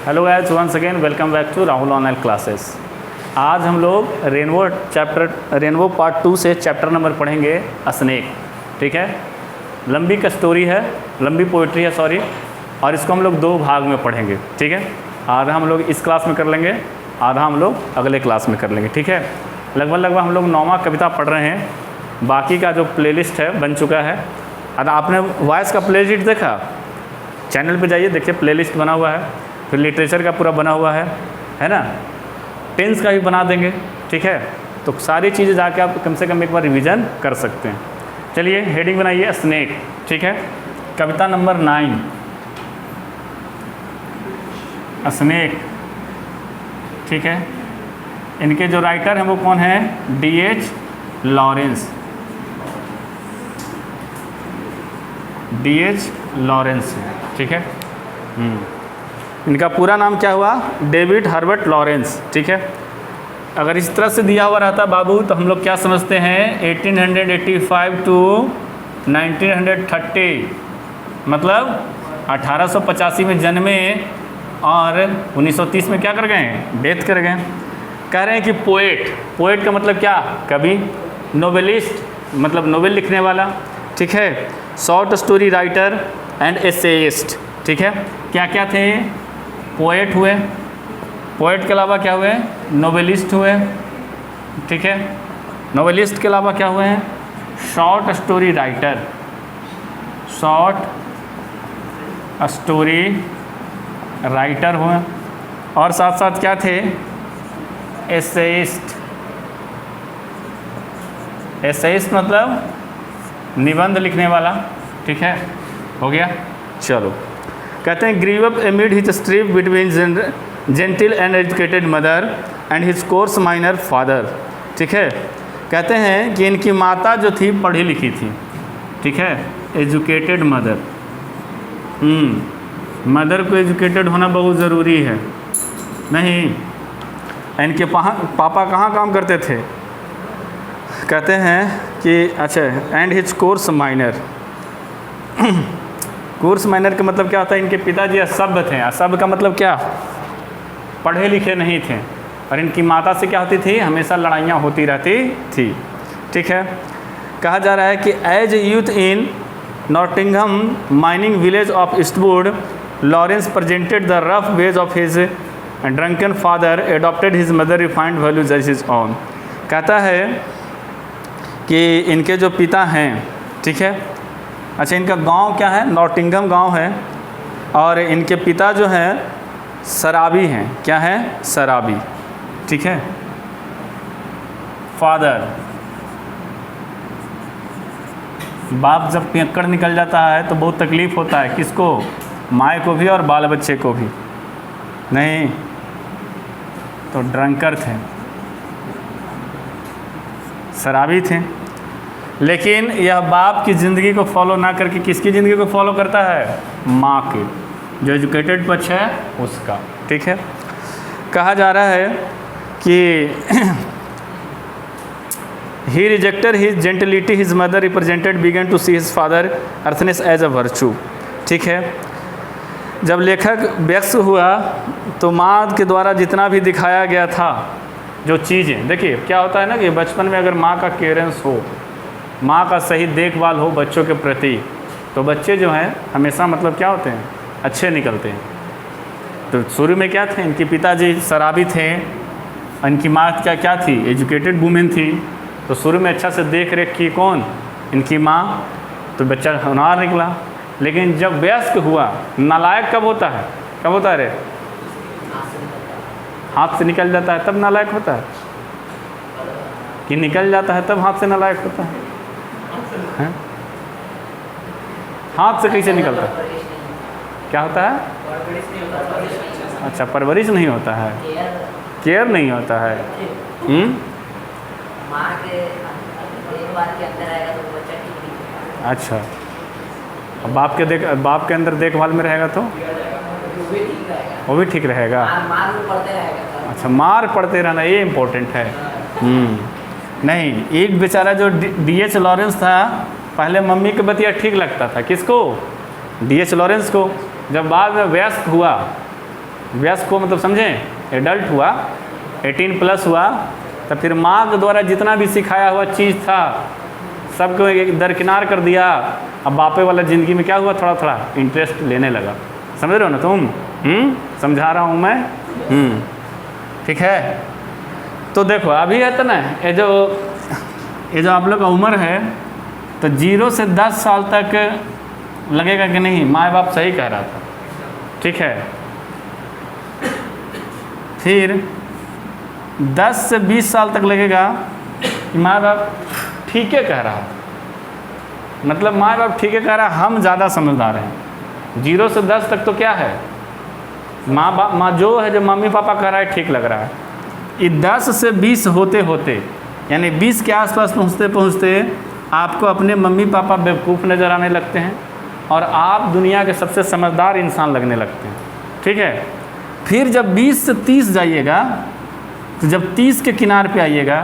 Hello guys, once again welcome back to Rahul online classes. आज हम लोग रेनबो पार्ट 2 से चैप्टर नंबर पढ़ेंगे स्नेक। ठीक है, लंबी का स्टोरी है, लंबी पोइट्री है सॉरी, और इसको हम लोग 2 भाग में पढ़ेंगे। ठीक है, आधा हम लोग इस क्लास में कर लेंगे, आधा हम लोग अगले क्लास में कर लेंगे। ठीक है, लगभग हम लोग 9वां कविता पढ़ रहे हैं। बाकी का जो प्लेलिस्ट है बन चुका है। अगर आपने वॉइस का प्लेलिस्ट देखा, चैनल पे जाइए, देखिए प्लेलिस्ट बना हुआ है, फिर लिटरेचर का पूरा बना हुआ है ना, टेंस का भी बना देंगे। ठीक है, तो सारी चीज़ें जाके आप कम से कम एक बार रिवीजन कर सकते हैं। चलिए हेडिंग बनाइए स्नेक। ठीक है, कविता नंबर 9 स्नेक। ठीक है, इनके जो राइटर हैं वो कौन है? D.H. लॉरेंस। D.H. लॉरेंस। ठीक है, इनका पूरा नाम क्या हुआ? David Herbert Lawrence. ठीक है, अगर इस तरह से दिया हुआ रहता बाबू तो हम लोग क्या समझते हैं 1885 टू 1930, मतलब 1885 में जन्मे और 1930 में क्या कर गए? डेथ कर गए। कह रहे हैं कि पोएट का मतलब क्या? कवि। नोवेलिस्ट मतलब नोवेल लिखने वाला। ठीक है, short story writer and essayist. ठीक है, क्या क्या थे? पोएट हुए, पोएट के अलावा क्या हुए? नोवेलिस्ट हुए। ठीक है, नोवेलिस्ट के अलावा क्या हुए हैं? Short story writer, short story writer हुए, और साथ साथ क्या थे? एसेइस्ट। एसेइस्ट मतलब निबंध लिखने वाला। ठीक है, हो गया। चलो, कहते हैं grew up amid his strife between gentle and educated mother and his coarse miner father. ठीक है, कहते हैं कि इनकी माता जो थी पढ़ी लिखी थी। ठीक है, एजुकेटेड मदर। मदर को एजुकेटेड होना बहुत ज़रूरी है। नहीं, इनके पापा कहाँ काम करते थे? कहते हैं कि अच्छा, and his coarse minor. Course minor का मतलब क्या होता है? इनके पिताजी असभ्य थे। असभ्य का मतलब क्या? पढ़े लिखे नहीं थे। और इनकी माता से क्या होती थी? हमेशा लड़ाइयाँ होती रहती थी। ठीक है, कहा जा रहा है कि as youth in Nottingham mining village of Eastwood, Lawrence presented the rough ways of his drunken father, adopted his mother refined values as his own. कहता है कि इनके जो पिता हैं, ठीक है, अच्छा इनका गांव क्या है? नॉटिंघम गांव है, और इनके पिता जो हैं शराबी हैं। क्या है? शराबी। ठीक है, फादर, बाप जब पियक्कड़ निकल जाता है तो बहुत तकलीफ़ होता है। किसको? माँ को भी और बाल बच्चे को भी। नहीं तो ड्रंकर थे, शराबी थे। लेकिन यह बाप की ज़िंदगी को फॉलो ना करके किसकी ज़िंदगी को फॉलो करता है? माँ की, जो एजुकेटेड पक्ष है उसका। ठीक है, कहा जा रहा है कि he rejected his gentility, his mother represented began to see his father earthiness as a virtue. ठीक है, जब लेखक व्यक्त हुआ तो माँ के द्वारा जितना भी दिखाया गया था जो चीज़ें, देखिए क्या होता है ना कि बचपन में अगर माँ का केयरेंस हो, माँ का सही देखभाल हो बच्चों के प्रति, तो बच्चे जो हैं हमेशा मतलब क्या होते हैं? अच्छे निकलते हैं। तो शुरू में क्या थे? इनके पिताजी शराबी थे, इनकी माँ क्या थी? एजुकेटेड वुमेन थी। तो शुरू में अच्छा से देख रेख की कौन? इनकी माँ। तो बच्चा होनहार निकला। लेकिन जब वयस्क हुआ, नालायक कब होता है? कब होता है रे? हाथ से निकल जाता है तब नालायक होता है, कि निकल जाता है तब हाथ से नालायक होता है? हैं? हाथ से कैसे निकलता है? क्या होता है? अच्छा, परवरिश नहीं होता है, केयर नहीं होता है। अच्छा, अब बाप के अंदर देखभाल में रहेगा तो वो भी ठीक रहेगा। अच्छा, मार पड़ते रहना ये इम्पोर्टेंट है। नहीं, एक बेचारा जो D.H. लॉरेंस था, पहले मम्मी के बतिया ठीक लगता था। किसको? D.H. लॉरेंस को। जब बाद में वयस्क हुआ, वयस्क को मतलब समझें, एडल्ट हुआ, 18 प्लस हुआ, तो फिर माँ के द्वारा जितना भी सिखाया हुआ चीज़ था सबको दरकिनार कर दिया। अब बापे वाला ज़िंदगी में क्या हुआ, थोड़ा थोड़ा इंटरेस्ट लेने लगा। समझ रहे हो ना तुम? समझा रहा हूँ मैं। ठीक है। तो देखो अभी है तो ना, ये जो आप लोग का उम्र है, तो 0 से 10 साल तक लगेगा कि नहीं माँ बाप सही कह रहा था। ठीक है। फिर 10 से 20 साल तक लगेगा कि माँ बाप ठीक है कह रहा, मतलब माँ बाप ठीक है कह रहा, हम ज़्यादा समझदार हैं। 0 से 10 तक तो क्या है, माँ जो है, जो मम्मी पापा कह रहा है ठीक लग रहा है। ये 10 से 20 होते होते, यानी 20 के आसपास पहुँचते पहुँचते आपको अपने मम्मी पापा बेवकूफ़ नज़र आने लगते हैं और आप दुनिया के सबसे समझदार इंसान लगने लगते हैं। ठीक है। फिर जब 20 से 30 जाइएगा, तो जब 30 के किनार पे आइएगा,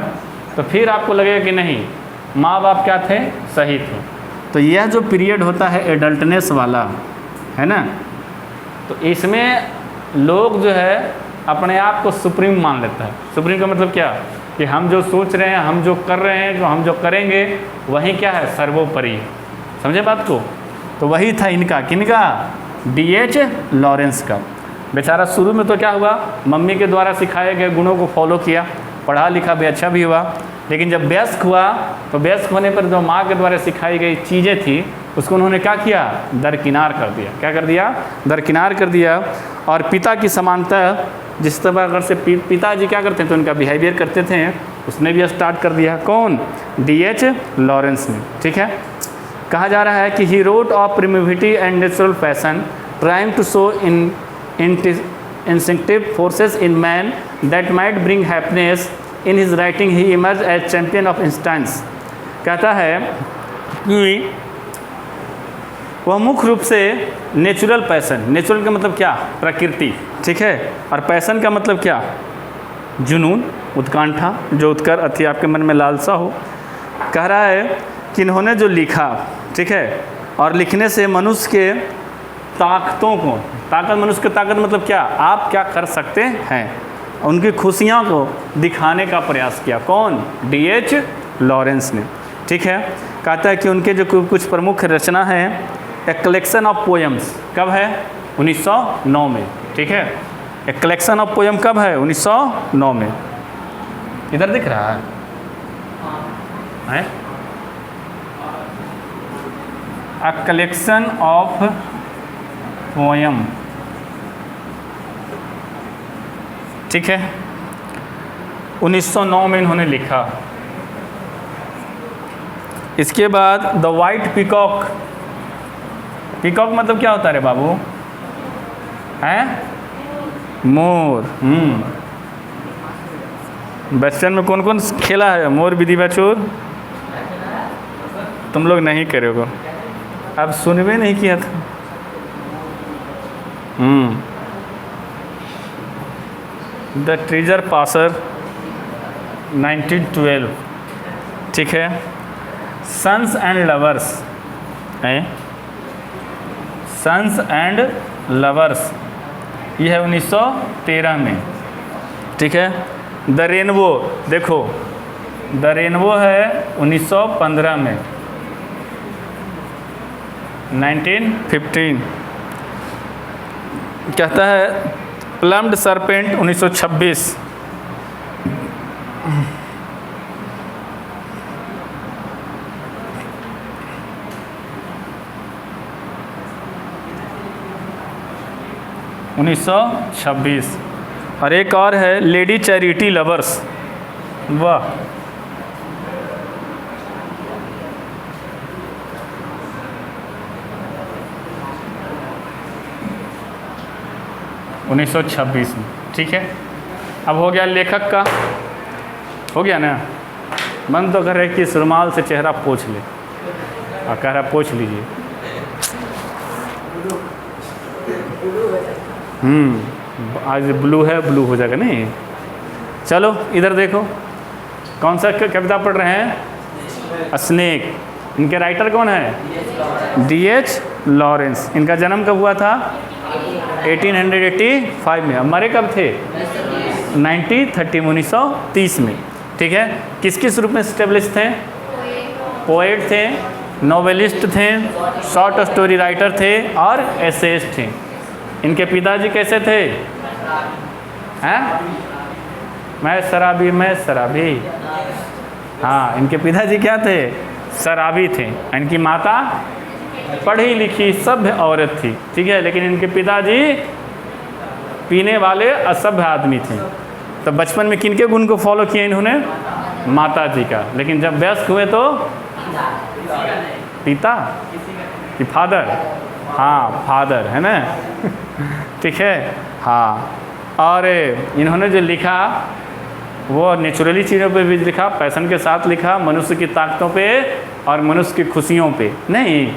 तो फिर आपको लगेगा कि नहीं माँ बाप क्या थे, सही थे। तो यह जो पीरियड होता है एडल्टनेस वाला, है ना, तो इसमें लोग जो है अपने आप को सुप्रीम मान लेता है। सुप्रीम का मतलब क्या, कि हम जो सोच रहे हैं, हम जो कर रहे हैं, जो हम जो करेंगे, वही क्या है, सर्वोपरि। समझे बात को? तो वही था इनका, किनका, D.H. लॉरेंस का। बेचारा शुरू में तो क्या हुआ, मम्मी के द्वारा सिखाए गए गुणों को फॉलो किया, पढ़ा लिखा भी अच्छा भी हुआ, लेकिन जब वयस्क हुआ तो वयस्क होने पर जो माँ के द्वारा सिखाई गई चीज़ें थी उसको उन्होंने क्या किया, दरकिनार कर दिया। क्या कर दिया, दरकिनार कर दिया। और पिता की समानता, जिस तरह अगर से पिताजी क्या करते थे तो उनका बिहेवियर करते थे, उसने भी स्टार्ट कर दिया। कौन, D.H. लॉरेंस ने। ठीक है। कहा जा रहा है कि he wrote of primitivity and natural passion trying to show instinctive forces in man that might bring happiness. In his writing he emerged as champion of instincts. कहता है कि वह मुख्य रूप से नेचुरल पैसन, नेचुरल का मतलब क्या, प्रकृति। ठीक है। और पैसन का मतलब क्या, जुनून, उत्कंठा, जो उत्कर अति आपके मन में लालसा हो। कह रहा है कि इन्होंने जो लिखा, ठीक है, और लिखने से मनुष्य के ताकतों को, ताकत, मनुष्य की ताकत मतलब क्या, आप क्या कर सकते हैं, उनकी खुशियाँ को दिखाने का प्रयास किया। कौन, D.H. लॉरेंस ने। ठीक है। कहता है कि उनके जो कुछ प्रमुख रचना है, ए कलेक्शन ऑफ पोएम्स, कब है, 1909 में। ठीक है। ए कलेक्शन ऑफ पोएम कब है, 1909 में। इधर दिख रहा है, ए कलेक्शन ऑफ पोएम। ठीक है। 1909 में इन्होंने लिखा। इसके बाद द वाइट पीकॉक। पीकॉक मतलब क्या होता है रे बाबू, हैं, मोर। बचपन में कौन कौन खेला है, मोर विधि बचोर? तुम लोग नहीं करोगे, अब सुनवे नहीं किया था। The trespasser 1912। ठीक है। Sons and lovers, sons and lovers, यह है 1913 में। ठीक है। द रेनबो, देखो द रेनबो है 1915 में, 1915। कहता है प्लम्ड सरपेंट 1926। और एक और है लेडी चैरिटी लवर्स, वाह, उन्नीस सौ 26 में। ठीक है। अब हो गया लेखक का, हो गया ना। मन तो कर रहे कि इस रुमाल से चेहरा पोंछ ले, और कह रहा पोंछ लीजिए। आज ब्लू है, ब्लू हो जाएगा नहीं। चलो इधर देखो, कौन सा कविता पढ़ रहे हैं, स्नेक। इनके राइटर कौन है, D.H. लॉरेंस। इनका जन्म कब हुआ था, 1885 में। अब मरे कब थे? 1930 में। ठीक है, किस किस रूप में स्टेब्लिश थे? पोएट थे, नोवेलिस्ट थे, शॉर्ट स्टोरी राइटर थे और एसेइस्ट थे। इनके पिताजी कैसे थे? हैं? मैं शराबी। हाँ, इनके पिताजी क्या थे? शराबी थे। इनकी माता पढ़ी लिखी सभ्य औरत थी। ठीक है, लेकिन इनके पिताजी पीने वाले असभ्य आदमी थे। तो बचपन में किनके गुण को फॉलो किया इन्होंने? माता जी का। लेकिन जब वयस्क हुए तो पिता कि फादर? हाँ, फादर है ना। ठीक है, हाँ। और इन्होंने जो लिखा वो नेचुरली चीज़ों पे भी लिखा, पैशन के साथ लिखा, मनुष्य की ताकतों पे और मनुष्य की खुशियों पे नहीं।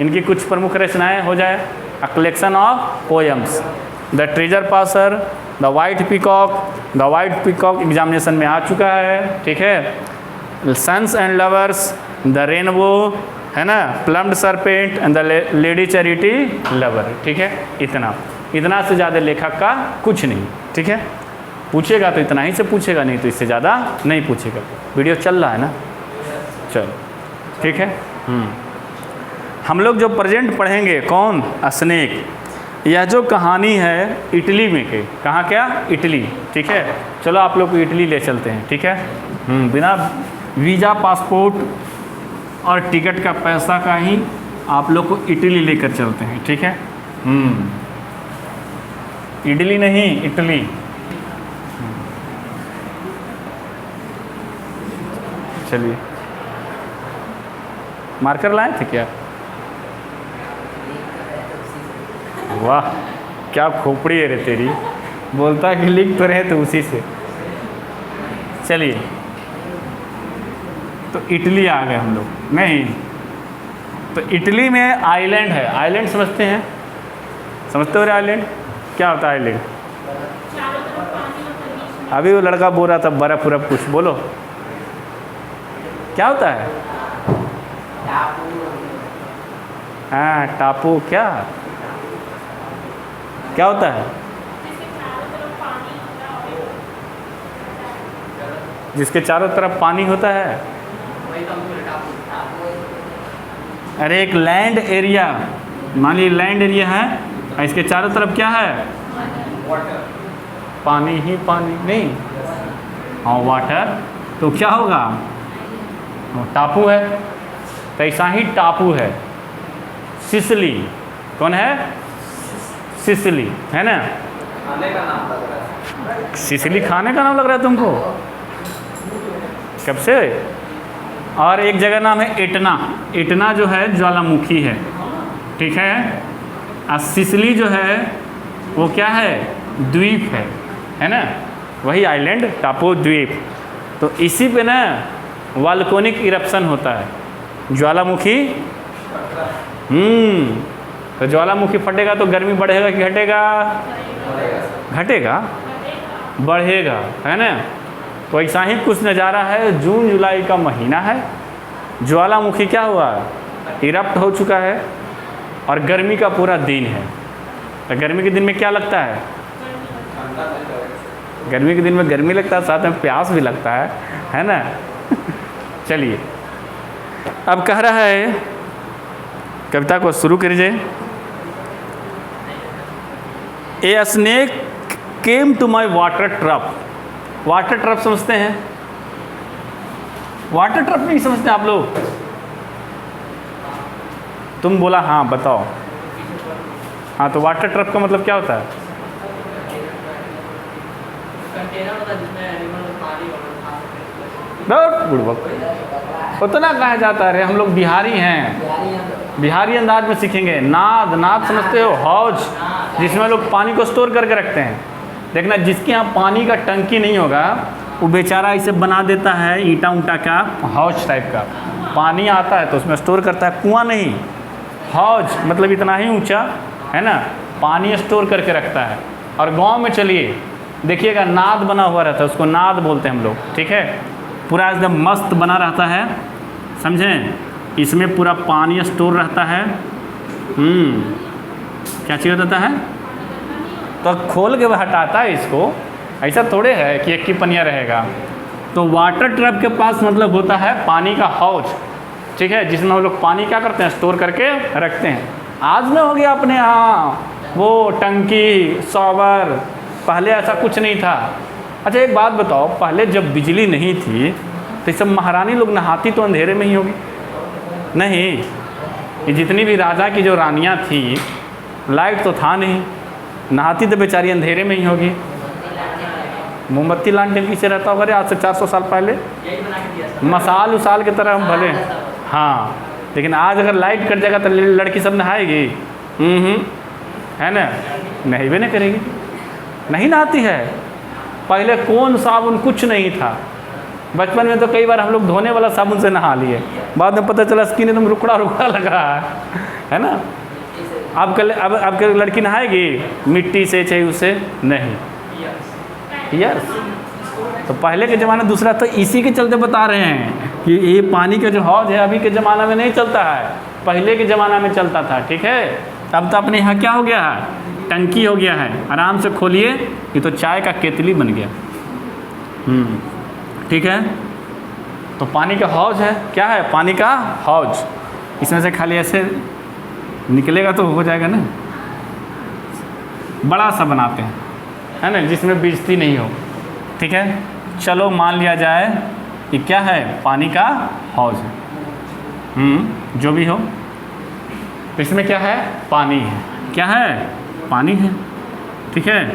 इनकी कुछ प्रमुख रचनाएं हो जाए, a collection of poems, the trespasser, the white peacock examination में आ चुका है। ठीक है, sons and lovers, the rainbow, है ना, plumed serpent and the lady चैरिटी लवर। ठीक है, इतना से ज़्यादा लेखक का कुछ नहीं। ठीक है, पूछेगा तो इतना ही से पूछेगा, नहीं तो इससे ज़्यादा नहीं पूछेगा। वीडियो चल रहा है ना? चलो, ठीक है। हम लोग जो प्रेजेंट पढ़ेंगे कौन? स्नेक। यह जो कहानी है इटली में के, कहाँ क्या? इटली। ठीक है, चलो आप लोग को इटली ले चलते हैं। ठीक है, बिना वीज़ा, पासपोर्ट और टिकट का पैसा का ही आप लोग को इटली लेकर चलते हैं। ठीक है, इडली नहीं, इटली। चलिए, मार्कर लाए थे क्या? वाह, क्या खोपड़ी है रे तेरी। बोलता है कि लिख तो रहे तो उसी से। चलिए, तो इटली आ गए हम लोग। नहीं, तो इटली में आइलैंड है। आइलैंड समझते हैं? समझते हो रे आइलैंड? क्या होता है आइलैंड? अभी वो लड़का बोल रहा था बर्फ उर्फ, कुछ बोलो, क्या होता है? हाँ, टापू। क्या होता है? जिसके चारों तरफ पानी होता है। अरे एक लैंड एरिया, मान लीजिए लैंड एरिया है, इसके चारों तरफ क्या है? पानी ही पानी। नहीं, हाँ, वाटर। तो क्या होगा? टापू है। तो ऐसा ही टापू है सिसिली। कौन है? सिसिली, है ना? खाने का नाम लग रहा है। सिसिली खाने का नाम लग रहा है तुमको? कब से? और एक जगह नाम है एटना। एटना जो है ज्वालामुखी है। ठीक है, और सिसिली जो है वो क्या है? द्वीप है ना? वही आइलैंड, टापू, द्वीप। तो इसी पे ना वॉल्केनिक इरप्शन होता है, ज्वालामुखी। तो ज्वालामुखी फटेगा तो गर्मी बढ़ेगा कि घटेगा? घटेगा, बढ़ेगा, है ना? तो ऐसा ही कुछ नज़ारा है। जून जुलाई का महीना है, ज्वालामुखी क्या हुआ? इरप्ट हो चुका है और गर्मी का पूरा दिन है। तो गर्मी के दिन में क्या लगता है? गर्मी के दिन में गर्मी लगता है, साथ में प्यास भी लगता है ना? चलिए, अब कह रहा है, कविता को शुरू करिए। A snake came to my water trough. Water trough समझते हैं? वाटर ट्रप नहीं समझते आप लोग? तुम बोला हाँ, बताओ। हाँ, तो वाटर ट्रप का मतलब क्या होता है? उतना कहा जाता है। हम लोग बिहारी हैं, बिहारी अंदाज में सीखेंगे। नाद समझते हो? हौज, जिसमें लोग पानी को स्टोर करके रखते हैं। देखना, जिसके यहाँ पानी का टंकी नहीं होगा वो बेचारा इसे बना देता है ईंटा ऊँटा का, हौज टाइप का। पानी आता है तो उसमें स्टोर करता है। कुआं नहीं, हौज मतलब इतना ही ऊंचा, है ना? पानी स्टोर करके रखता है। और गांव में चलिए देखिएगा, नाद बना हुआ रहता है, उसको नाद बोलते हैं हम लोग। ठीक है, पूरा एकदम मस्त बना रहता है, समझें? इसमें पूरा पानी स्टोर रहता है। क्या चीज़ रहता है? तो खोल के वह हटाता है इसको, ऐसा थोड़े है कि एक ही पनिया रहेगा। तो वाटर ट्रैप के पास मतलब होता है पानी का हौज, ठीक है, जिसमें हम लोग पानी क्या करते हैं, स्टोर करके रखते हैं। आज में हो गया अपने यहाँ वो टंकी शॉवर, पहले ऐसा कुछ नहीं था। अच्छा एक बात बताओ, पहले जब बिजली नहीं थी तो सब महारानी लोग नहाती तो अंधेरे में ही होगी? नहीं, ये जितनी भी राजा की जो रानियाँ थी, लाइट तो था नहीं, नहाती तो बेचारी अंधेरे में ही होगी। मोमबत्ती लालटेन किसे रहता होगा रे आज से 400 साल पहले, मसाल उसाल की तरह हम भले। हाँ, लेकिन आज अगर लाइट कट जाएगा तो लड़की सब नहाएगी? है ना, नहीं भी नहीं करेगी, नहीं नहाती है। पहले कौन साबुन, कुछ नहीं था। बचपन में तो कई बार हम लोग धोने वाला साबुन से नहा लिए, बाद में पता चला स्किन एकदम रुकड़ा रुकड़ा लगा है ना। अब लड़की नहाएगी मिट्टी से चाहे उससे? नहीं, यस। तो पहले के ज़माना दूसरा, तो इसी के चलते बता रहे हैं कि ये पानी का जो हौज है अभी के ज़माना में नहीं चलता है, पहले के ज़माना में चलता था, ठीक है। अब तो अपने यहाँ क्या हो गया है, टंकी हो गया है, आराम से खोलिए, ये तो चाय का केतली बन गया। ठीक है, तो पानी का हौज है, क्या है, पानी का हौज। इसमें से खाली ऐसे निकलेगा तो हो जाएगा ना, बड़ा सा बनाते हैं, है ना, जिसमें बेइज्जती नहीं हो, ठीक है। चलो मान लिया जाए कि क्या है, पानी का हौज है, जो भी हो, इसमें क्या है, पानी है, क्या है, पानी है, ठीक है।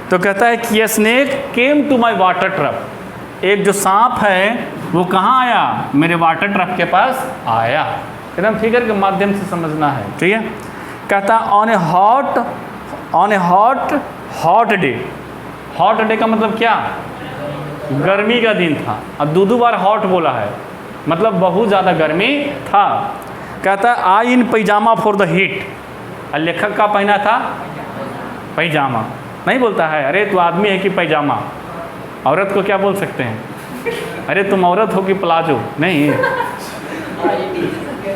तो कहता है कि snake came to my water trough, एक जो सांप है वो कहाँ आया, मेरे वाटर ट्रप के पास आया। एकदम फिगर के माध्यम से समझना है, ठीक है। कहता on A hot day, hot day का मतलब क्या, गर्मी का दिन था। अब दो बार हॉट बोला है, मतलब बहुत ज़्यादा गर्मी था। कहता आई इन पैजामा फॉर द हीट, लेखक का पहना था पैजामा, नहीं बोलता है अरे तू आदमी है कि पैजामा, औरत को क्या बोल सकते हैं, अरे तुम औरत हो कि प्लाजो, नहीं।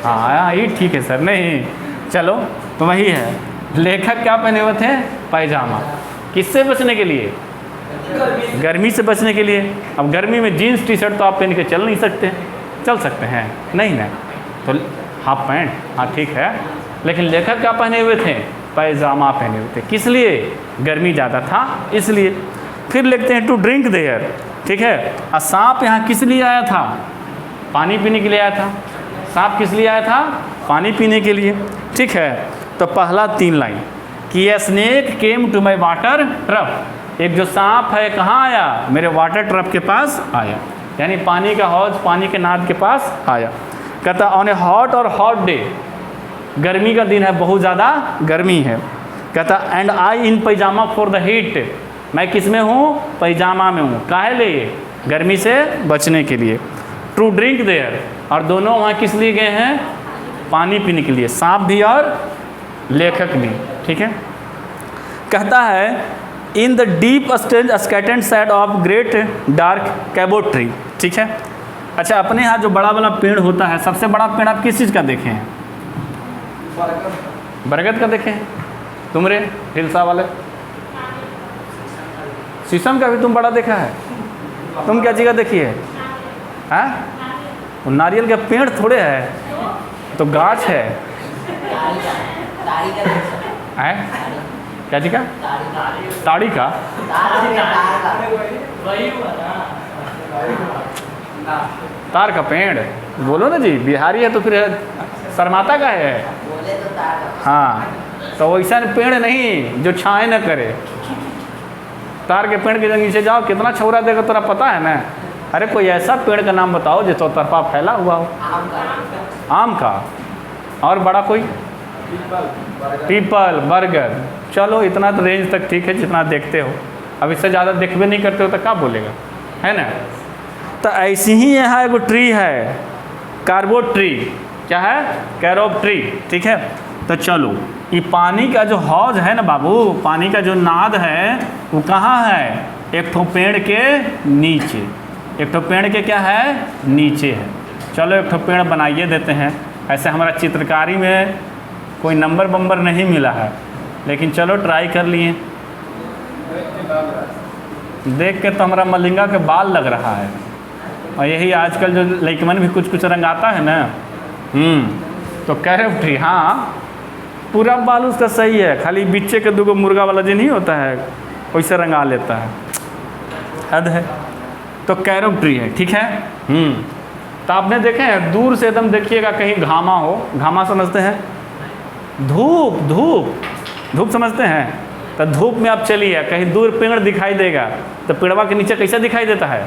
हाँ ये ठीक है सर, नहीं चलो, तो वही है, लेखक क्या पहने हुए थे, पैजामा। किससे बचने के लिए, गर्मी से बचने के लिए। अब गर्मी में जीन्स टी शर्ट तो आप पहन के चल नहीं सकते, चल सकते हैं नहीं ना, तो हाफ पैंट, हाँ ठीक है, लेकिन लेखक क्या पहने हुए थे, पैजामा पहने हुए थे। किस लिए, गर्मी ज़्यादा था इसलिए। फिर लिखते हैं टू ड्रिंक देयर, ठीक है। और सांप यहाँ किस लिए आया था, पानी पीने के लिए आया था। सांप किस लिए आया था, पानी पीने के लिए, ठीक है। तो पहला 3 लाइन कि a snake came to my water trough, एक जो सांप है कहाँ आया, मेरे वाटर ट्रप के पास आया, यानी पानी का हौज, पानी के नाद के पास आया। कहता ऑन ए हॉट और हॉट डे, गर्मी का दिन है, बहुत ज़्यादा गर्मी है। कहता and I in pyjama for the heat, मैं किस में हूँ, पैजामा में हूँ, काहे लिए, गर्मी से बचने के लिए। टू ड्रिंक देयर, और दोनों वहाँ किस लिए गए हैं, पानी पीने के लिए, सांप भी और लेखक भी, ठीक है। कहता है in the deep scented shade of great dark कैबोट ट्री, ठीक है। अच्छा अपने यहाँ जो बड़ा वाला पेड़ होता है, सबसे बड़ा पेड़ आप किस चीज़ का देखे हैं, बरगद का देखे हैं, तुमरे हिलसा वाले, शीशम का भी तुम बड़ा देखा है, तुम क्या जगह देखी है, हाँ वो नारियल का पेड़ थोड़े है, तो गाछ है, क्या जी का, ताड़ी का, तार का पेड़, बोलो ना जी, बिहारी है तो फिर शर्माता का है, हाँ तो वैसा पेड़ नहीं जो छाए न करे। तार के पेड़ के नीचे जाओ, कितना छौरा देगा तोरा पता है ना। अरे कोई ऐसा पेड़ का नाम बताओ जो चौतरफा फैला हुआ हो, आम का, और बड़ा कोई, पीपल, बरगद, चलो इतना तो रेंज तक ठीक है जितना देखते हो, अब इससे ज़्यादा देखबे नहीं करते हो तो क्या बोलेगा, है ना। तो ऐसी ही यहाँ एक ट्री है, कार्बोट ट्री, क्या है, कैरोब ट्री, ठीक है। तो चलो ये पानी का जो हौज है ना बाबू, पानी का जो नाद है वो कहाँ है, एक ठो पेड़ के नीचे, एक ठो पेड़ के क्या है, नीचे है। चलो एक ठो पेड़ बनाइए देते हैं, ऐसे हमारा चित्रकारी में कोई नंबर बम्बर नहीं मिला है, लेकिन चलो ट्राई कर लिए। देख के तो हमारा मलिंगा के बाल लग रहा है। और यही आजकल जो लइकमन भी कुछ कुछ रंग आता है ना, तो कैरोप्ट्री, हाँ पूरा बाल उसका सही है, खाली बिच्चे के दूगो मुर्गा वाला जो नहीं होता है वैसे रंगा लेता है, हद है। तो कैरोप्ट्री है, ठीक है। तो आपने देखे हैं दूर से एकदम देखिएगा, कहीं घामा हो, घामा समझते हैं, धूप धूप धूप समझते हैं, तो धूप में आप चलिए, कहीं दूर पेड़ दिखाई देगा तो पेड़वा के नीचे कैसा दिखाई देता है?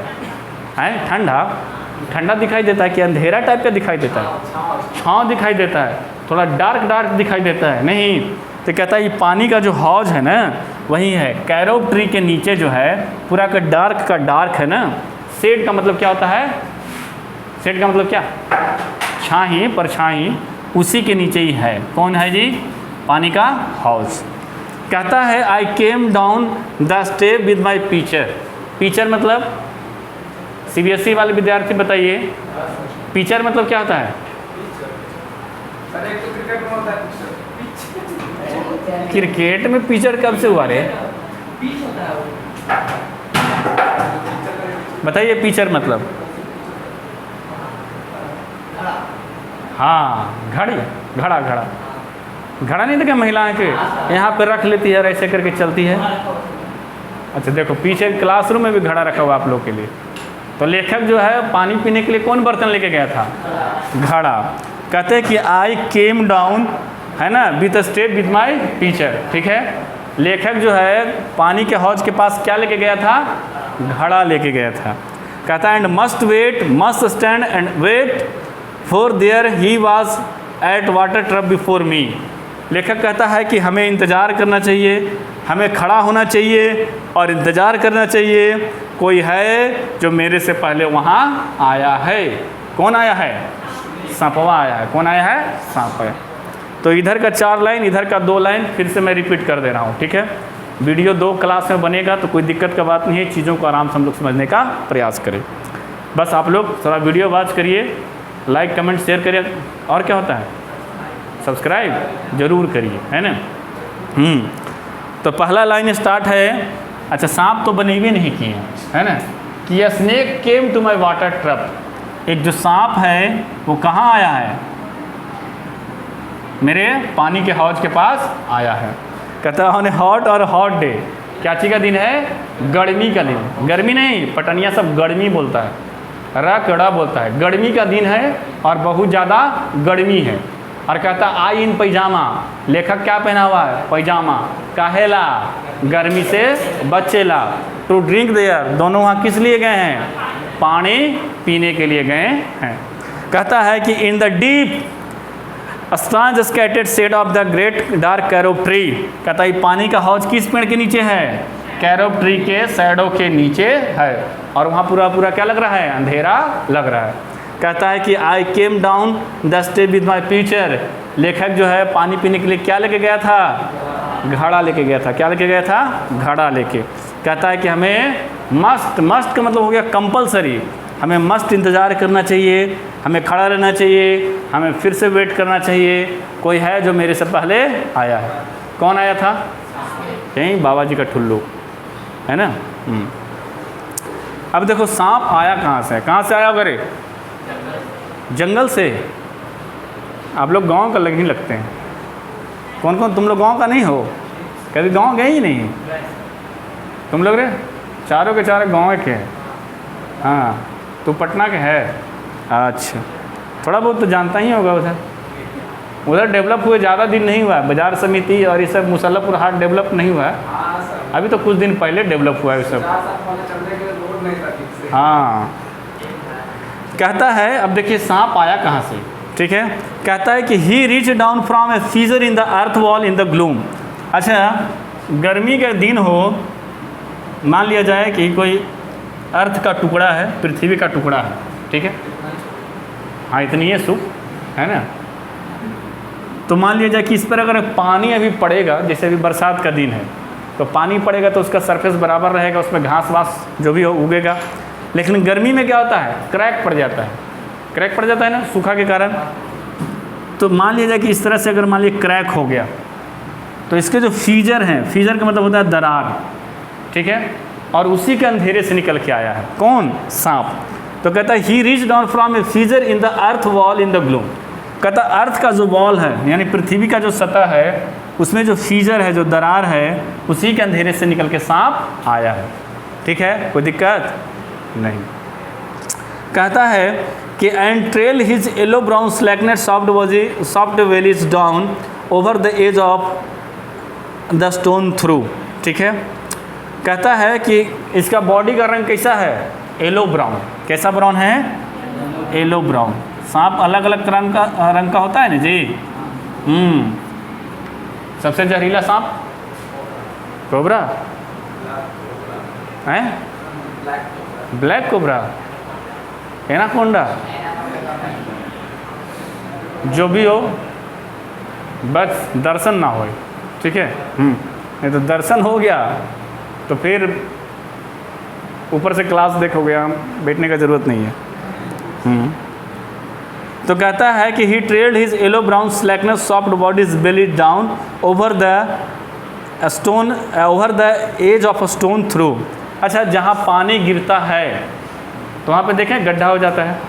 ठंडा ठंडा दिखाई देता है कि अंधेरा टाइप का दिखाई देता है? छाँव दिखाई देता है, थोड़ा डार्क डार्क दिखाई देता है? नहीं। तो कहता है ये पानी का जो हौज है ना वही है, कैरोप्ट्री के नीचे जो है पूरा का डार्क है ना। शेड का मतलब क्या होता है? शेड का मतलब क्या? छाही, परछाई, उसी के नीचे ही है। कौन है जी? पानी का हौज। कहता है I came down the step with my teacher. Teacher मतलब CBSE वाले विद्यार्थी बताइए, पिचर मतलब क्या होता है? क्रिकेट में पिचर कब से हुआ रे? बताइए पिचर मतलब। हाँ, घड़ा नहीं देखा महिलाएं के यहाँ पे रख लेती है और ऐसे करके चलती है। अच्छा देखो पीछे क्लासरूम में भी घड़ा रखा हुआ आप लोग के लिए। तो लेखक जो है पानी पीने के लिए कौन बर्तन लेके गया था? घड़ा। कहते हैं कि आई केम डाउन, है ना, with step with my teacher, ठीक है। लेखक जो है पानी के हौज के पास क्या लेके गया था? घड़ा लेके गया था। कहता है and must stand and wait for there he was at water trough before me. लेखक कहता है कि हमें इंतज़ार करना चाहिए, हमें खड़ा होना चाहिए और इंतज़ार करना चाहिए, कोई है जो मेरे से पहले वहाँ आया है। कौन आया है? सांपवा आया है। कौन आया है? सांप है। तो इधर का 4 लाइन, इधर का 2 लाइन फिर से मैं रिपीट कर दे रहा हूँ, ठीक है। वीडियो 2 क्लास में बनेगा तो कोई दिक्कत का बात नहीं है, चीज़ों को आराम से हम लोग समझने का प्रयास करें। बस आप लोग थोड़ा वीडियो वॉच करिए, लाइक कमेंट शेयर करिए, और क्या होता है सब्सक्राइब जरूर करिए, है ना। तो पहला लाइन स्टार्ट है। अच्छा सांप तो बने भी नहीं किए, है ना, कि snake came to my water trough. एक जो सांप है वो कहाँ आया है? मेरे पानी के हौज के पास आया है। कहता है हॉट और हॉट डे, क्या चीज़ का दिन है? गर्मी का दिन। गर्मी नहीं, पटनिया सब गर्मी बोलता है, रकड़ा बोलता है। गर्मी का दिन है और बहुत ज़्यादा गर्मी है। और कहता आई इन पैजामा। लेखक क्या पहना हुआ है? पैजामा। काहेला? गर्मी से बचेला। टू ड्रिंक देयर, दोनों वहाँ किस लिए गए हैं? पानी पीने के लिए गए हैं। कहता है कि in the deep strange scented shade of the great dark carob tree. कहता है पानी का हौज किस पेड़ के नीचे है? कैरोप ट्री के शैडो के नीचे है, और वहाँ पूरा क्या लग रहा है? अंधेरा लग रहा है। कहता है कि I came down the step with my teacher. लेखक जो है पानी पीने के लिए क्या लेके गया था? घड़ा लेके गया था। क्या लेके गया था? घड़ा लेके। कहता है कि हमें मस्ट का मतलब हो गया कंपलसरी, हमें मस्ट इंतज़ार करना चाहिए, हमें खड़ा रहना चाहिए, हमें फिर से वेट करना चाहिए, कोई है जो मेरे से पहले आया है। कौन आया था? यही बाबा जी का ठुल्लू, है ना। अब देखो सांप आया कहाँ से? कहाँ से आया? अगर जंगल से। आप लोग गांव का नहीं लगते हैं। कौन कौन तुम लोग गांव का नहीं हो? कभी गांव गए ही नहीं तुम लोग? रे चारों के चारों गाँव के हैं। हाँ तू पटना के है? अच्छा थोड़ा बहुत तो जानता ही होगा। उधर डेवलप हुए ज़्यादा दिन नहीं हुआ है। बाजार समिति और ये सब मुसल्लपुर हाट डेवलप नहीं हुआ है अभी, तो कुछ दिन पहले डेवलप हुआ है ये सब। हाँ कहता है, अब देखिए सांप आया कहाँ से, ठीक है। कहता है कि he reach down from a fissure in the earth wall in the gloom. अच्छा गर्मी का दिन हो, मान लिया जाए कि कोई अर्थ का टुकड़ा है, पृथ्वी का टुकड़ा है, ठीक है। हाँ इतनी है सुख, है ना। तो मान लिया जाए कि इस पर अगर पानी अभी पड़ेगा, जैसे अभी बरसात का दिन है तो पानी पड़ेगा तो उसका सरफेस बराबर रहेगा, उसमें घास वास जो भी हो उगेगा। लेकिन गर्मी में क्या होता है? क्रैक पड़ जाता है। क्रैक पड़ जाता है ना सूखा के कारण। तो मान लिया जाए कि इस तरह से अगर मान लिया क्रैक हो गया तो इसके जो फीजर हैं, फीजर का मतलब होता है दरार, ठीक है, और उसी के अंधेरे से निकल के आया है कौन? सांप। तो कहता है he reach down from a fissure in the earth wall in the globe. कहता अर्थ का जो वॉल है यानी पृथ्वी का जो सतह है उसमें जो फीजर है, जो दरार है, उसी के अंधेरे से निकल के सांप आया है। ठीक है, कोई दिक्कत नहीं। कहता है कि and trail his yellow brown slackness soft वेलीज down over the edge of the stone trough. ठीक है, कहता है कि इसका बॉडी का रंग कैसा है? Yellow brown. कैसा ब्राउन है? Yellow brown. सांप अलग अलग रंग का होता है ना जी। सबसे जहरीला सांप कोबरा है, ब्लैक कोबरा, एनाकोंडा, जो भी हो बस दर्शन ना हो। ठीक है, नहीं तो दर्शन हो गया तो फिर ऊपर से क्लास देखोगे, हम बैठने का ज़रूरत नहीं है। तो कहता है कि he trailed his yellow brown slackness soft bodies belly down over the stone over the edge of a stone trough. अच्छा, जहाँ पानी गिरता है तो वहाँ पे देखें गड्ढा हो जाता है,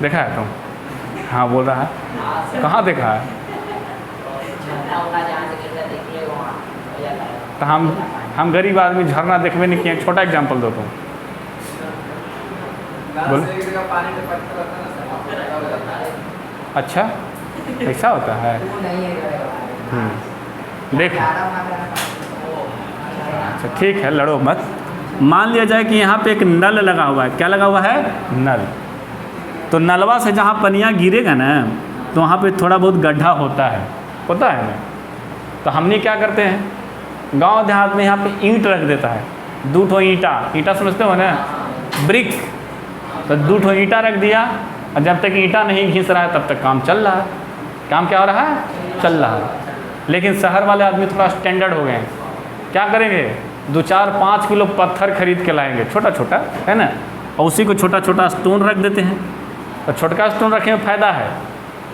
देखा है तुम? हाँ बोल रहा है, कहाँ देखा है? तो हम गरीब आदमी झरना देखबे नहीं किए। छोटा एग्जाम्पल दो तुम, बोलो। अच्छा, ऐसा होता है? देखो, अच्छा ठीक है, लड़ो मत। मान लिया जाए कि यहाँ पे एक नल लगा हुआ है। क्या लगा हुआ है? नल। तो नलवा से जहाँ पनिया गिरेगा ना तो वहाँ पे थोड़ा बहुत गड्ढा होता है ना। तो हमने क्या करते हैं, गांव देहात में यहाँ पे ईंट रख देता है, 2 ठो ईंटा समझते हो ना, ब्रिक। तो 2 ठो ईंटा रख दिया और जब तक ईंटा नहीं घिस रहा है तब तक काम चल रहा है। काम क्या हो रहा है? चल रहा है। लेकिन शहर वाले आदमी थोड़ा स्टैंडर्ड हो गए हैं। क्या करेंगे? 2, 4, 5 किलो पत्थर खरीद के लाएंगे, छोटा छोटा है ना, और उसी को छोटा छोटा स्टोन रख देते हैं। तो छोटका स्टोन रखने में फ़ायदा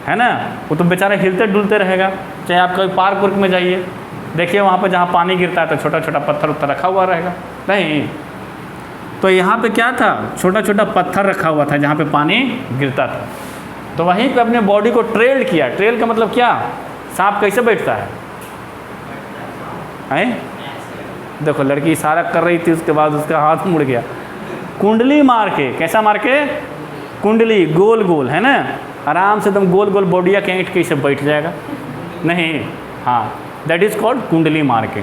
है ना, वो तो बेचारा हिलते डुलते रहेगा। चाहे आप कोई पार्क उर्क में जाइए, देखिए वहाँ पर जहाँ पानी गिरता है तो छोटा छोटा पत्थर उत्तर रखा हुआ रहेगा। नहीं, तो यहाँ पे क्या था? छोटा छोटा पत्थर रखा हुआ था जहाँ पे पानी गिरता था। तो वहीं पे अपने बॉडी को ट्रेल किया। ट्रेल का मतलब क्या? सांप कैसे बैठता है? देखो लड़की इशारा कर रही थी, उसके बाद उसका हाथ मुड़ गया। कुंडली मार के, कैसा मार के? कुंडली, गोल गोल, है ना, आराम से एकदम गोल गोल बॉडिया के ईंट कैसे बैठ जाएगा? नहीं, हाँ, दैट इज़ कॉल्ड कुंडली मार के।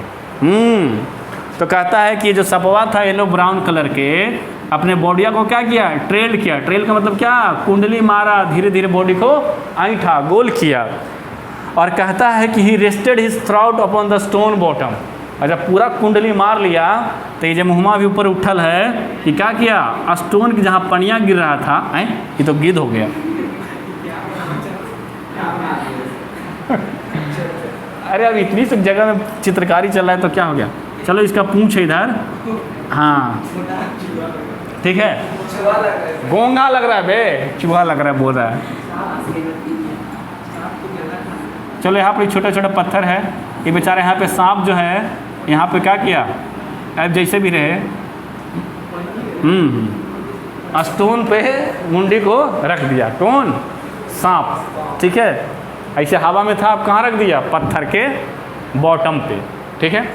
तो कहता है कि जो सपवा था येलो ब्राउन कलर के, अपने बॉडिया को क्या किया? ट्रेल किया। ट्रेल का मतलब क्या? कुंडली मारा, धीरे धीरे बॉडी को ऐंठा, गोल किया। और कहता है कि he rested his throat upon the stone bottom. और जब पूरा कुंडली मार लिया तो ये जो मुहमा भी ऊपर उठल है, कि क्या किया? स्टोन की जहाँ पनिया गिर रहा था, ये तो गिद्ध हो गया। अरे अब इतनी सी जगह में चित्रकारी चल रहा है तो क्या हो गया? चलो इसका पूंछ है इधर, हाँ ठीक है, गोंगा लग रहा है बे, चूहा लग रहा है, बोल रहा है। चलो यहाँ पे छोटा छोटा पत्थर है, ये बेचारे यहाँ पे सांप जो है, यहाँ पे क्या किया? अब जैसे भी रहे, स्टोन पे मुंडी को रख दिया। कौन? सांप। ठीक है, ऐसे हवा में था, अब कहाँ रख दिया? पत्थर के बॉटम पे। ठीक है,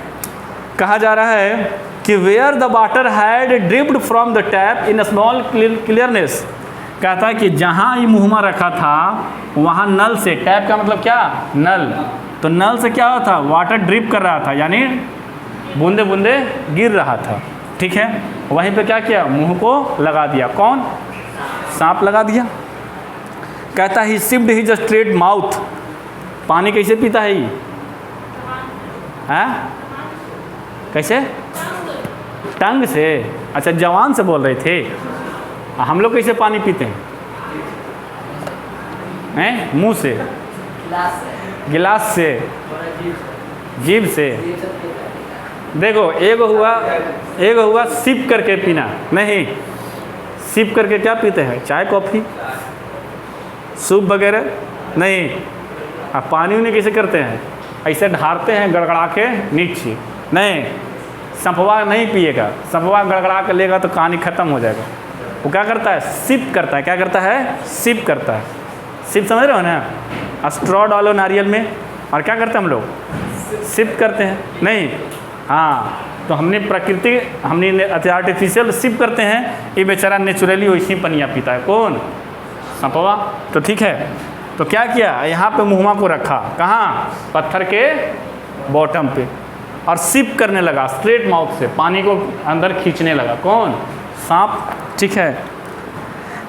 कहा जा रहा है कि where the water had dripped from the tap in small clearness. कहता है कि जहाँ ये मुहमा रखा था वहाँ नल से, टैप का मतलब क्या? नल। तो नल से क्या होता? वाटर ड्रिप कर रहा था, यानी बूंदे बूंदे गिर रहा था। ठीक है, वहीं पे क्या किया? मुंह को लगा दिया। कौन? सांप लगा दिया। कहता है सिप्ड हिज स्ट्रेट माउथ। पानी कैसे पीता है ये? कैसे? टंग से। अच्छा, जवान से बोल रहे थे। हम लोग कैसे पानी पीते हैं? मुंह से, गिलास से, जीभ से। देखो, एक हुआ सिप करके पीना। नहीं, सिप करके क्या पीते हैं? चाय कॉफ़ी, सूप वगैरह। नहीं, आप पानी उन्हें कैसे करते हैं? ऐसे ढारते हैं गड़गड़ा के नीचे। नहीं, संपवा नहीं पिएगा, संपवा गड़गड़ा के लेगा तो कहानी ख़त्म हो जाएगा। वो क्या करता है, सिप करता है। क्या करता है, सिप करता है। सिप समझ रहे हो ना, स्ट्रॉ डालो नारियल में और क्या करते हैं हम लोग, सिप करते हैं। नहीं, हाँ, तो हमने आर्टिफिशियल सिप करते हैं, ये बेचारा नेचुरली वैसी पनिया पीता है। कौन, संपवा। तो ठीक है, तो क्या किया, यहाँ पे मुँहमा को रखा, कहाँ, पत्थर के बॉटम पे, और सिप करने लगा स्ट्रेट माउथ से, पानी को अंदर खींचने लगा। कौन, सांप। ठीक है,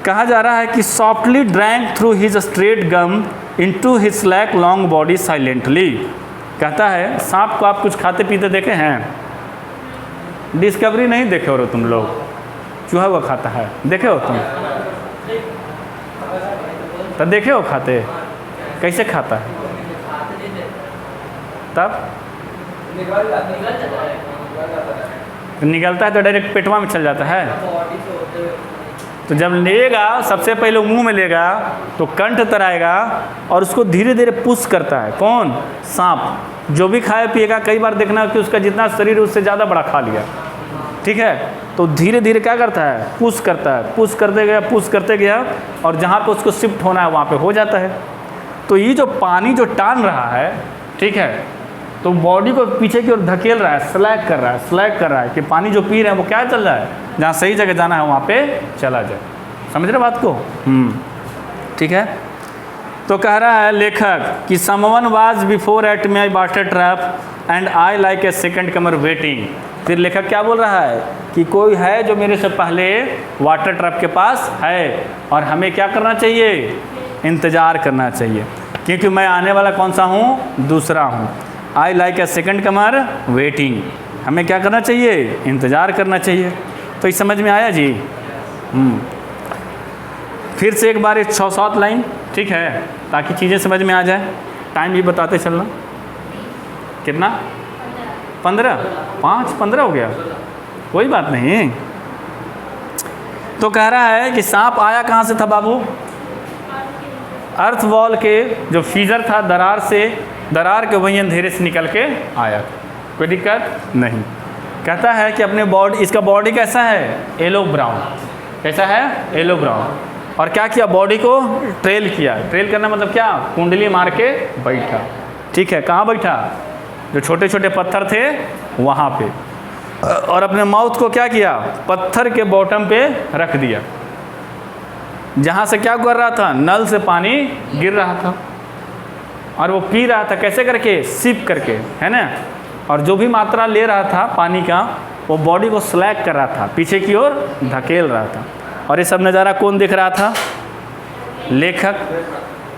कहा जा रहा है कि softly drank through his straight gum into his slack long body silently. कहता है सांप को आप कुछ खाते पीते देखे हैं? डिस्कवरी नहीं देखे हो तुम लोग, चूहा हुआ खाता है, देखे हो तुम? तो देखे हो खाते, कैसे खाता है? तब निकलता है तो डायरेक्ट पेटवा में चल जाता है। तो जब लेगा सबसे पहले मुंह में लेगा तो कंठ तराएगा और उसको धीरे धीरे पुश करता है। कौन, सांप। जो भी खाए पिएगा, कई बार देखना कि उसका जितना शरीर उससे ज़्यादा बड़ा खा लिया। ठीक है, तो धीरे धीरे क्या करता है, पुश करता है, पुश करते गया और जहाँ पे उसको शिफ्ट होना है वहाँ पे हो जाता है। तो ये जो पानी जो टान रहा है, ठीक है, तो बॉडी को पीछे की ओर धकेल रहा है, स्लैग कर रहा है कि पानी जो पी रहे हैं वो क्या चल रहा है, जहाँ सही जगह जाना है वहाँ पे चला जाए। समझ रहे बात को? ठीक है, तो कह रहा है लेखक कि someone was before at my water trap and I like a second Qamar waiting. फिर लेखक क्या बोल रहा है कि कोई है जो मेरे से पहले वाटर ट्रैप के पास है और हमें क्या करना चाहिए, इंतज़ार करना चाहिए, क्योंकि मैं आने वाला कौन सा हूँ, दूसरा हूँ। I like a second Qamar waiting, हमें क्या करना चाहिए, इंतज़ार करना चाहिए। तो ये समझ में आया जी? फिर से एक बार 6-7 लाइन, ठीक है, ताकि चीज़ें समझ में आ जाए। टाइम भी बताते चलना। कितना, 15, 5-15 हो गया, कोई बात नहीं। तो कह रहा है कि सांप आया कहाँ से था बाबू, अर्थ वॉल के जो फीजर था, दरार के वहीं अंधेरे से निकल के आया, कोई दिक्कत नहीं। कहता है कि अपने बॉडी, इसका बॉडी कैसा है, येलो ब्राउन। कैसा है, येलो ब्राउन। और क्या किया, बॉडी को ट्रेल किया। ट्रेल करना मतलब क्या, कुंडली मार के बैठा। ठीक है, कहाँ बैठा, जो छोटे छोटे पत्थर थे वहाँ पे, और अपने माउथ को क्या किया, पत्थर के बॉटम पे रख दिया, जहाँ से क्या कर रहा था, नल से पानी गिर रहा था और वो पी रहा था। कैसे करके, सिप करके, है ना। और जो भी मात्रा ले रहा था पानी का, वो बॉडी को स्लैग कर रहा था, पीछे की ओर धकेल रहा था। और ये सब नज़ारा कौन देख रहा था, लेखक।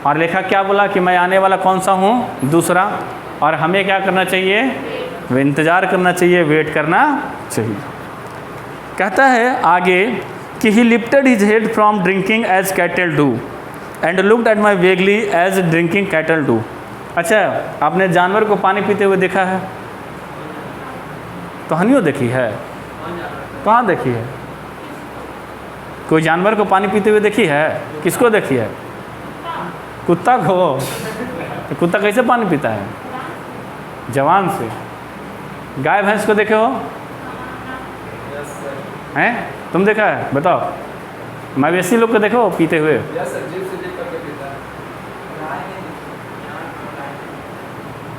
और लेखक क्या बोला कि मैं आने वाला कौन सा हूँ, दूसरा, और हमें क्या करना चाहिए, वे इंतज़ार करना चाहिए, वेट करना चाहिए। कहता है आगे कि he lifted his head from drinking as cattle do and looked at my vaguely as drinking cattle do. अच्छा, आपने जानवर को पानी पीते हुए देखा है? कहानियों देखी है? कहाँ देखी है? कोई जानवर को पानी पीते हुए देखी है? किसको देखी है? कुत्ता को। तो कुत्ता कैसे पानी पीता है? जवान से। गाय भैंस को देखे हो हैं? तुम देखा है? बताओ। मवेशी लोग को देखो पीते हुए?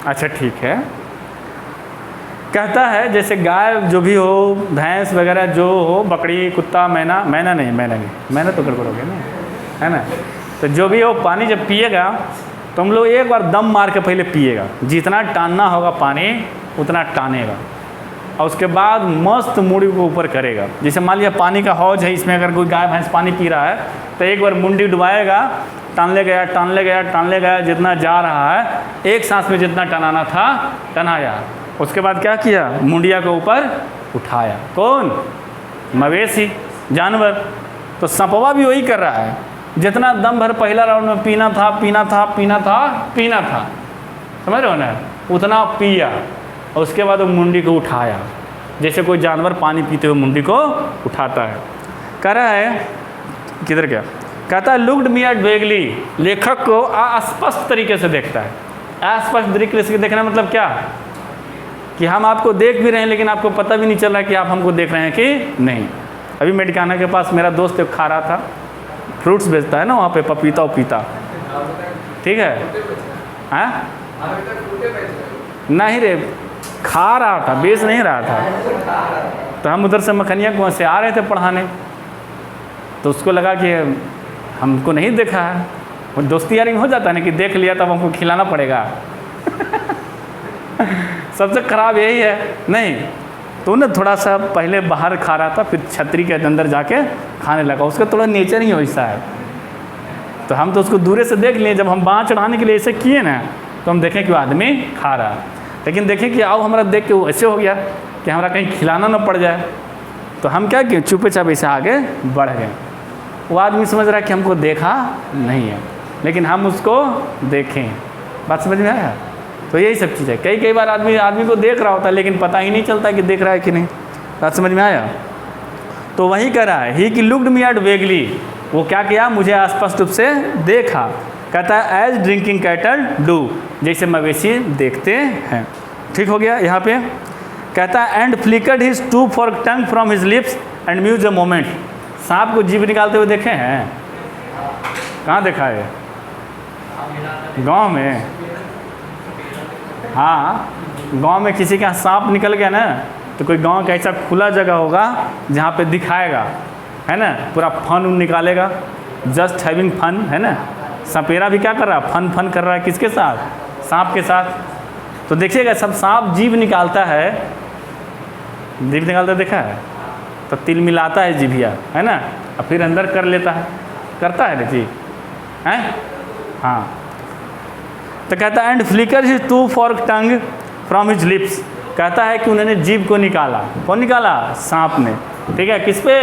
अच्छा ठीक है। कहता है जैसे गाय जो भी हो, भैंस वगैरह जो हो, बकरी, कुत्ता, मैना मैना तो गड़बड़ हो गया ना, है ना। तो जो भी हो, पानी जब पिएगा तो हम लोग एक बार दम मार के पहले पिएगा, जितना टानना होगा पानी उतना टानेगा, और उसके बाद मस्त मुंडी को ऊपर करेगा। जैसे मान लिया पानी का हौज है, इसमें अगर कोई गाय भैंस पानी पी रहा है तो एक बार मुंडी डुबाएगा, टान ले गया, जितना जा रहा है, एक सांस में जितना टनाना था टनाया। उसके बाद क्या किया, मुंडिया को ऊपर उठाया। कौन? मवेशी, जानवर। तो सांपवा भी वही कर रहा है, जितना दम भर पहला राउंड में पीना था, समझ रहे हो ना, उतना पिया, और उसके बाद वो मुंडी को उठाया, जैसे कोई जानवर पानी पीते हुए मुंडी को उठाता है। कह रहा है, किधर गया, कहता है लुक्ड मी एट वेगली, लेखक को अस्पष्ट तरीके से देखता है। अस्पष्ट दृश्य से देखना मतलब क्या, कि हम आपको देख भी रहे हैं लेकिन आपको पता भी नहीं चल रहा है कि आप हमको देख रहे हैं कि नहीं। अभी मेडिकाना के पास मेरा दोस्त एक खा रहा था, फ्रूट्स बेचता है ना वहाँ पे, पपीता उपीता, ठीक है, हाँ नहीं रे, खा रहा था, बेच नहीं रहा था। तो हम उधर से मखनिया कुआं से आ रहे थे पढ़ाने, तो उसको लगा कि हमको नहीं देखा है, वो दोस्ती यारी में हो जाता है ना कि देख लिया तब हमको खिलाना पड़ेगा। सबसे ख़राब यही है। नहीं तो उन्हें थोड़ा सा पहले बाहर खा रहा था, फिर छतरी के अंदर जाके खाने लगा, उसका थोड़ा नेचर ही वैसा है। तो हम तो उसको दूरे से देख लिए, जब हम बाँह चढ़ाने के लिए ऐसे किए ना तो हम देखें कि वो आदमी खा रहा, लेकिन देखें कि आओ हमारा देख के वो ऐसे हो गया कि हमारा कहीं खिलाना ना पड़ जाए। तो हम क्या किए, चुपे चापे से आगे बढ़ गए। वो आदमी समझ रहा है कि हमको देखा नहीं है, लेकिन हम उसको देखें। बात समझ में आया? तो यही सब चीज़ है। कई बार आदमी को देख रहा होता है लेकिन पता ही नहीं चलता कि देख रहा है कि नहीं। बात समझ में आया? तो वही कह रहा है, ही की लुक्ड मी एट वेगली, वो क्या किया, मुझे स्पष्ट रूप से देखा। कहता है एज ड्रिंकिंग कैटल डू, जैसे मवेशी देखते हैं। ठीक हो गया यहाँ पे। कहता है and flickered his two fork tongue from his lips and muse a moment, सांप को जीभ निकालते हुए देखे हैं? कहाँ देखा है? गांव में। हाँ, गांव में किसी का सांप निकल गया ना, तो कोई गांव का ऐसा खुला जगह होगा जहाँ पे दिखाएगा, है ना, पूरा फन निकालेगा, जस्ट हैविंग फन, है ना। सपेरा भी क्या कर रहा है, फन कर रहा है, किसके साथ? सांप के साथ। तो देखिएगा सब सांप जीभ निकालता है, जीभ निकालता देखा है, तो तिल मिलाता है जीभिया, है ना, और फिर अंदर कर लेता है, करता है ना जी, हैं? हाँ। तो कहता है and flicker his two fork tongue from his lips, कहता है कि उन्होंने जीभ को निकाला। कौन निकाला? सांप ने। ठीक है, किस पे?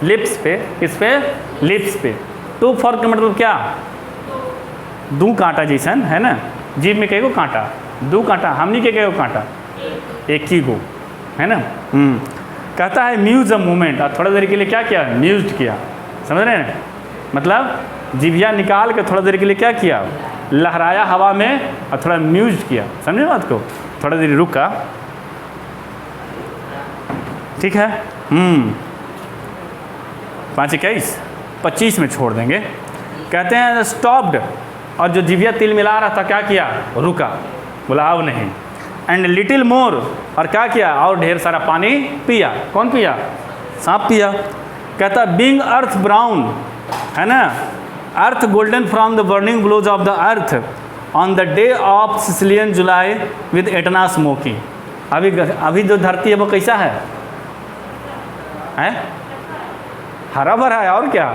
लिप्स पे। किस पे? लिप्स पे। टू फॉर्क का मतलब क्या? दो कांटा जैसन, है ना। जीभ में कई गो कांटा? दो कांटा। हमनी के कई गो कांटा? एक ही गो, है ना। कहता है म्यूज अ मोमेंट, और थोड़ा देर के लिए क्या किया? म्यूज किया। समझ रहे हैं? मतलब जीभिया निकाल के थोड़ा देर के लिए क्या किया? लहराया हवा में और थोड़ा म्यूज किया। समझे बात को? थोड़ा देर रुका। ठीक है। 5:21 में छोड़ देंगे। कहते हैं स्टॉप्ड, और जो जीभिया तिल मिला रहा था क्या किया? रुका, बोला अब नहीं। एंड लिटिल मोर, और क्या किया? और ढेर सारा पानी पिया। कौन पिया? सांप पिया। कहता बीइंग अर्थ ब्राउन, है ना, earth golden from the burning bowels of the earth on the day of Sicilian July with Etna smoking. अभी जो धरती है वो कैसा है? हरा भरा है। और क्या,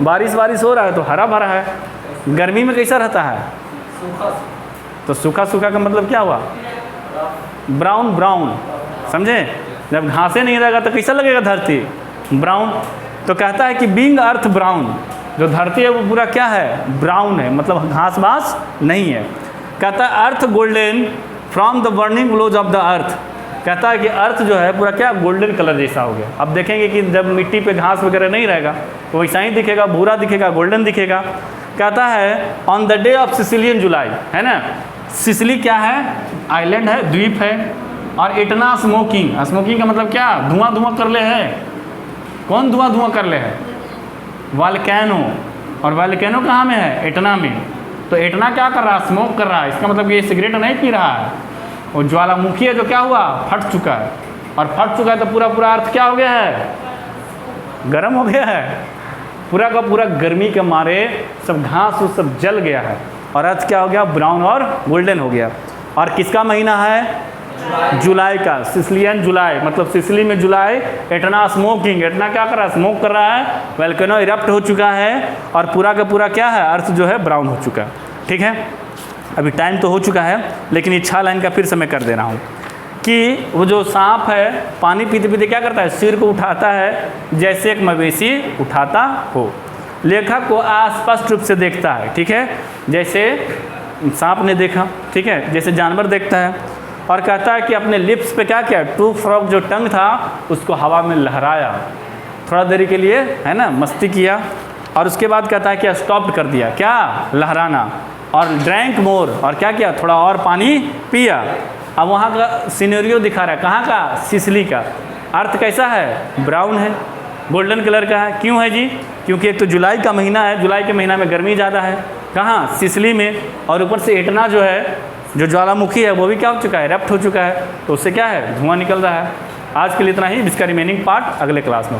बारिश हो रहा है तो हरा भरा है। गर्मी में कैसा रहता है? तो सूखा का मतलब क्या हुआ? ब्राउन। समझे? जब घासें नहीं रहेगा तो कैसा लगेगा धरती? ब्राउन। तो कहता है कि बीइंग अर्थ ब्राउन, जो धरती है वो पूरा क्या है? ब्राउन है, मतलब घास बास नहीं है। कहता है earth golden from the burning bowels of the earth, कहता है कि अर्थ जो है पूरा क्या? गोल्डन कलर जैसा हो गया। अब देखेंगे कि जब मिट्टी पे घास वगैरह नहीं रहेगा तो वैसा ही दिखेगा, भूरा दिखेगा, गोल्डन दिखेगा। कहता है on the day of Sicilian July, है ना। सिसिली क्या है? आइलैंड है, द्वीप है। और इतना स्मोकिंग, स्मोकिंग का मतलब क्या? धुआं कर ले है। कौन धुआं कर ले है? वॉल्केनो। और वॉल्केनो कहाँ में है? एटना में। तो एटना क्या कर रहा है? स्मोक कर रहा है। इसका मतलब ये सिगरेट नहीं पी रहा है, वो ज्वालामुखी है जो क्या हुआ? फट चुका है। और फट चुका है तो पूरा अर्थ क्या हो गया है? गर्म हो गया है। पूरा का पूरा गर्मी के मारे सब घास उस सब जल गया है, और अर्थ क्या हो गया? ब्राउन और गोल्डन हो गया। और किसका महीना है? जुलाई का, सिसिलियन जुलाई, मतलब सिसिली में जुलाई। एटना स्मोकिंग, एटना क्या कर रहा है? स्मोक कर रहा है। वोल्केनो इरप्ट हो चुका है और पूरा का पूरा क्या है? अर्थ जो है ब्राउन हो चुका है। ठीक है, अभी टाइम तो हो चुका है, लेकिन इच्छा लाइन का फिर से मैं कर दे रहा हूँ कि वो जो सांप है पानी पीते पीते क्या करता है? सिर को उठाता है जैसे एक मवेशी उठाता हो। लेखक को अस्पष्ट रूप से देखता है। ठीक है, जैसे सांप ने देखा, ठीक है, जैसे जानवर देखता है। और कहता है कि अपने लिप्स पे क्या किया? टू फ्रॉक जो टंग था उसको हवा में लहराया, थोड़ा देरी के लिए, है ना, मस्ती किया। और उसके बाद कहता है कि स्टॉप कर दिया, क्या, लहराना, और ड्रैंक मोर, और क्या किया, थोड़ा और पानी पिया। अब वहाँ का सिनेरियो दिखा रहा है, कहाँ का, सिसिली का। अर्थ कैसा है, ब्राउन है, गोल्डन कलर का है। क्यों है जी, क्योंकि एक तो जुलाई का महीना है, जुलाई के महीना में गर्मी ज़्यादा है, कहाँ, सिसिली में, और ऊपर से एटना जो है, जो ज्वालामुखी है, वो भी क्या हो चुका है, रप्ट हो चुका है, तो उससे क्या है, धुआं निकल रहा है। आज के लिए इतना ही, इसका रिमेनिंग पार्ट अगले क्लास में होगा।